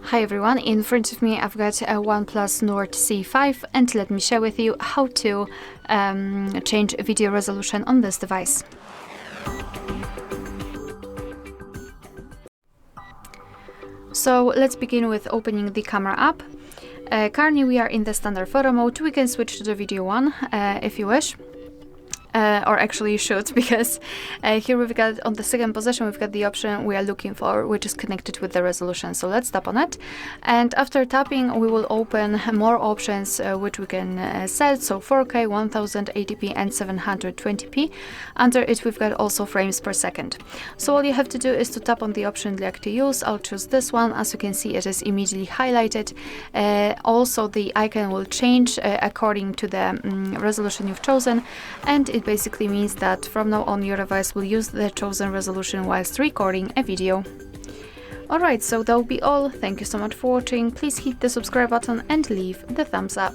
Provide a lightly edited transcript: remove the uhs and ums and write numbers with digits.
Hi everyone, in front of me I've got a OnePlus Nord CE5 and let me share with you how to change video resolution on this device. So let's begin with opening the camera app. Currently we are in the standard photo mode. We can switch to the video one if you wish. Or actually you should, because here we've got on the second position we've got the option we are looking for, which is connected with the resolution. So let's tap on it, and after tapping we will open more options which we can set. So 4K, 1080p and 720p. Under it we've got also frames per second. So all you have to do is to tap on the option like to use. I'll choose this one. As you can see, it is immediately highlighted. Also the icon will change according to the resolution you've chosen, and it basically means that from now on your device will use the chosen resolution whilst recording a video. Alright, so that will be all. Thank you so much for watching. Please hit the subscribe button and leave the thumbs up.